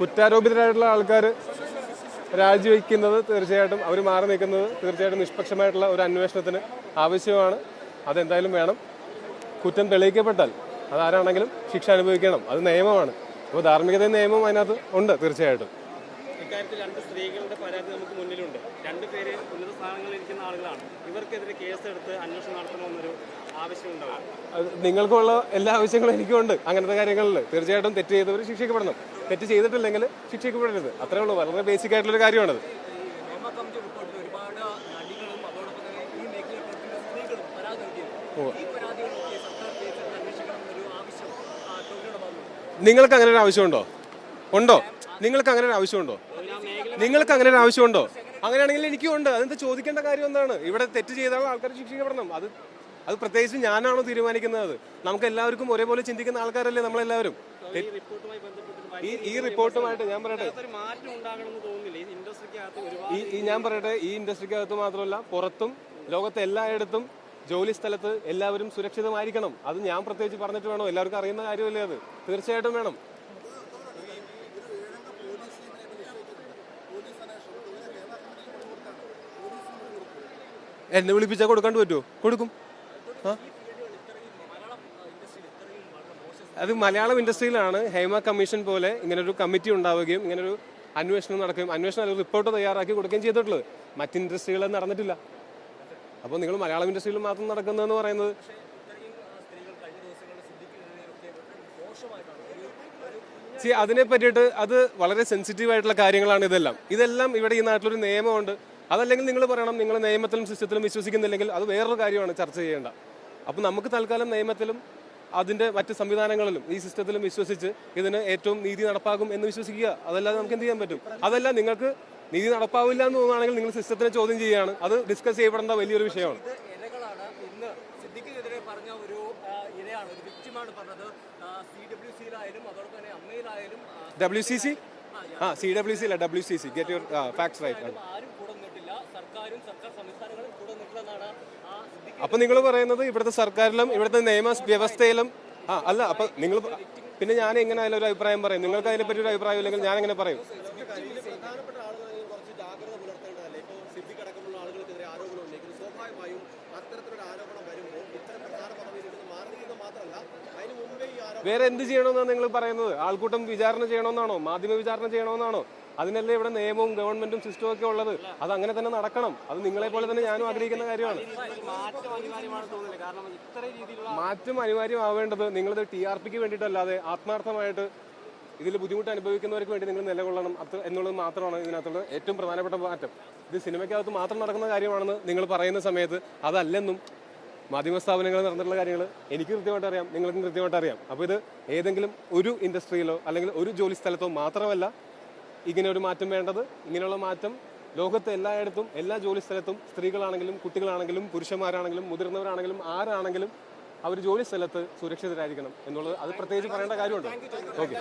കുറ്റാരോപിതരായിട്ടുള്ള ആൾക്കാർ രാജിവെക്കുന്നത് തീർച്ചയായിട്ടും അവർ മാറി നിൽക്കുന്നത് തീർച്ചയായിട്ടും നിഷ്പക്ഷമായിട്ടുള്ള ഒരു അന്വേഷണത്തിന് ആവശ്യമാണ്. അതെന്തായാലും വേണം. കുറ്റം തെളിയിക്കപ്പെട്ടാൽ അതാരാണെങ്കിലും ശിക്ഷ അനുഭവിക്കണം. അത് നിയമമാണ്. അപ്പോൾ ധാർമ്മികത നിയമം അതിനകത്ത് ഉണ്ട് തീർച്ചയായിട്ടും. ഇക്കാര്യത്തിൽ 2 സ്ത്രീകളുടെ പരാതി നമുക്ക് മുന്നിലുണ്ട്. 2 പേര് ഉന്നത സ്ഥാനങ്ങളിൽ ഇരിക്കുന്ന ആളുകളാണ്. ഇവർക്കെതിരെ കേസെടുത്ത് അന്വേഷണം നടത്തണമെന്നൊരു ആവശ്യമുണ്ടാകും. നിങ്ങൾക്കുള്ള എല്ലാ ആവശ്യങ്ങളും എനിക്കുണ്ട്. അങ്ങനത്തെ കാര്യങ്ങളിൽ തീർച്ചയായിട്ടും തെറ്റ് ചെയ്തവർ ശിക്ഷിക്കപ്പെടണം. തെറ്റ് ചെയ്തിട്ടില്ലെങ്കിൽ ശിക്ഷിക്കപ്പെടരുത്. അത്രേ ഉള്ളൂ. വളരെ ബേസിക് ആയിട്ടുള്ളൊരു കാര്യമാണത്. നിങ്ങൾക്ക് അങ്ങനെ ഒരു ആവശ്യമുണ്ടോ? ഉണ്ടോ? നിങ്ങൾക്ക് അങ്ങനെ ഒരു ആവശ്യമുണ്ടോ? നിങ്ങൾക്ക് അങ്ങനെ ഒരു ആവശ്യമുണ്ടോ? അങ്ങനെയാണെങ്കിൽ എനിക്കും ഉണ്ട്. അതെന്താ ചോദിക്കേണ്ട കാര്യം എന്താണ്? ഇവിടെ തെറ്റ് ചെയ്ത ആൾക്കാർ ശിക്ഷിക്കപ്പെടണം. അത് പ്രത്യേകിച്ച് ഞാനാണോ തീരുമാനിക്കുന്നത്? നമുക്ക് എല്ലാവർക്കും ഒരേപോലെ ചിന്തിക്കുന്ന ആൾക്കാരല്ലേ നമ്മളെല്ലാവരും. ഈ റിപ്പോർട്ടുമായിട്ട് ഞാൻ പറയട്ടെ, ഞാൻ പറയട്ടെ, ഈ ഇൻഡസ്ട്രിക്കകത്ത് മാത്രമല്ല പുറത്തും ലോകത്തെ എല്ലായിടത്തും ജോലി സ്ഥലത്ത് എല്ലാവരും സുരക്ഷിതമായിരിക്കണം. അത് ഞാൻ പ്രത്യേകിച്ച് പറഞ്ഞിട്ട് വേണോ? എല്ലാവർക്കും അറിയുന്ന കാര്യമല്ലേ അത്. തീർച്ചയായിട്ടും വേണം. എന്നെ വിളിപ്പിച്ചാൽ കൊടുക്കാണ്ട് പറ്റുമോ? കൊടുക്കും. അത് മലയാളം ഇൻഡസ്ട്രിയിലാണ് ഹേമ കമ്മീഷൻ പോലെ ഇങ്ങനൊരു കമ്മിറ്റി ഉണ്ടാവുകയും ഇങ്ങനൊരു അന്വേഷണം നടക്കുകയും അന്വേഷണം റിപ്പോർട്ട് തയ്യാറാക്കി കൊടുക്കുകയും ചെയ്തിട്ടുള്ളത്. മറ്റ് ഇൻഡസ്ട്രികളിൽ നടന്നിട്ടില്ല. അപ്പോൾ നിങ്ങൾ മലയാളം ഇൻഡസ്ട്രിയിൽ മാത്രം നടക്കുന്നതെന്ന് പറയുന്നത് അതിനെ പറ്റിയിട്ട് അത് വളരെ സെൻസിറ്റീവ് ആയിട്ടുള്ള കാര്യങ്ങളാണ്. ഇതെല്ലാം ഇവിടെ ഈ നാട്ടിലൊരു നിയമമുണ്ട്. അതല്ലെങ്കിൽ നിങ്ങൾ പറയണം നിങ്ങൾ നിയമത്തിലും സിസ്റ്റത്തിലും വിശ്വസിക്കുന്നില്ലെങ്കിൽ അത് വേറൊരു കാര്യമാണ് ചർച്ച ചെയ്യേണ്ട. അപ്പോൾ നമുക്ക് തൽക്കാലം നിയമത്തിലും അതിൻ്റെ മറ്റ് സംവിധാനങ്ങളിലും ഈ സിസ്റ്റത്തിലും വിശ്വസിച്ച് ഇതിന് ഏറ്റവും നീതി നടപ്പാകും എന്ന് വിശ്വസിക്കുക. അതല്ലാതെ നമുക്ക് എന്ത് ചെയ്യാൻ പറ്റും? അതല്ല, നിങ്ങൾക്ക് നീതി നടപ്പാവില്ല എന്ന് തോന്നുകയാണെങ്കിൽ നിങ്ങൾ സിസ്റ്റത്തിനെ ചോദ്യം ചെയ്യുകയാണ്. അത് ഡിസ്കസ് ചെയ്യപ്പെടേണ്ട വലിയൊരു വിഷയമാണ്. WCC? CWC അല്ല, WCC. Get your facts right. അപ്പൊ നിങ്ങൾ പറയുന്നത് ഇവിടുത്തെ സർക്കാരിലും ഇവിടുത്തെ നിയമ വ്യവസ്ഥയിലും അല്ല. അപ്പൊ നിങ്ങൾ പിന്നെ ഞാൻ എങ്ങനെ അതിലൊരു അഭിപ്രായം പറയും? നിങ്ങൾക്ക് അതിനെപ്പറ്റി ഒരു അഭിപ്രായം ഇല്ലെങ്കിൽ ഞാൻ എങ്ങനെ പറയും? വേറെ എന്ത് ചെയ്യണമെന്നാണ് നിങ്ങൾ പറയുന്നത്? ആൾക്കൂട്ടം വിചാരണ ചെയ്യണമെന്നാണോ? മാധ്യമ വിചാരണ ചെയ്യണമെന്നാണോ? അതിനല്ലേ ഇവിടെ നിയമവും ഗവൺമെന്റും സിസ്റ്റവും ഒക്കെ ഉള്ളത്. അത് അങ്ങനെ തന്നെ നടക്കണം. അത് നിങ്ങളെ പോലെ തന്നെ ഞാനും ആഗ്രഹിക്കുന്ന കാര്യമാണ്. മാറ്റം അനിവാര്യമാവേണ്ടത് നിങ്ങളത് TRPക്ക് വേണ്ടിയിട്ടല്ലാതെ ആത്മാർത്ഥമായിട്ട് ഇതിൽ ബുദ്ധിമുട്ട് അനുഭവിക്കുന്നവർക്ക് വേണ്ടി നിങ്ങൾ നിലകൊള്ളണം എന്നുള്ളത് മാത്രമാണ് ഇതിനകത്തുള്ള ഏറ്റവും പ്രധാനപ്പെട്ട മാറ്റം. ഇത് സിനിമയ്ക്കകത്ത് മാത്രം നടക്കുന്ന കാര്യമാണെന്ന് നിങ്ങൾ പറയുന്ന സമയത്ത് അതല്ലെന്നും മാധ്യമ സ്ഥാപനങ്ങളിൽ നടന്നിട്ടുള്ള കാര്യങ്ങൾ എനിക്ക് കൃത്യമായിട്ട് അറിയാം, നിങ്ങൾക്കും കൃത്യമായിട്ട് അറിയാം. അപ്പോൾ ഇത് ഏതെങ്കിലും ഒരു ഇൻഡസ്ട്രിയിലോ അല്ലെങ്കിൽ ഒരു ജോലി സ്ഥലത്തോ മാത്രമല്ല ഇങ്ങനെ ഒരു മാറ്റം വേണ്ടത്. ഇങ്ങനെയുള്ള മാറ്റം ലോകത്തെ എല്ലായിടത്തും എല്ലാ ജോലി സ്ഥലത്തും സ്ത്രീകളാണെങ്കിലും കുട്ടികളാണെങ്കിലും പുരുഷന്മാരാണെങ്കിലും മുതിർന്നവരാണെങ്കിലും ആരാണെങ്കിലും അവർ ജോലി സ്ഥലത്ത് സുരക്ഷിതരായിരിക്കണം എന്നുള്ളത് അത് പ്രത്യേകിച്ച് പറയേണ്ട കാര്യമുണ്ട്. ഓക്കെ.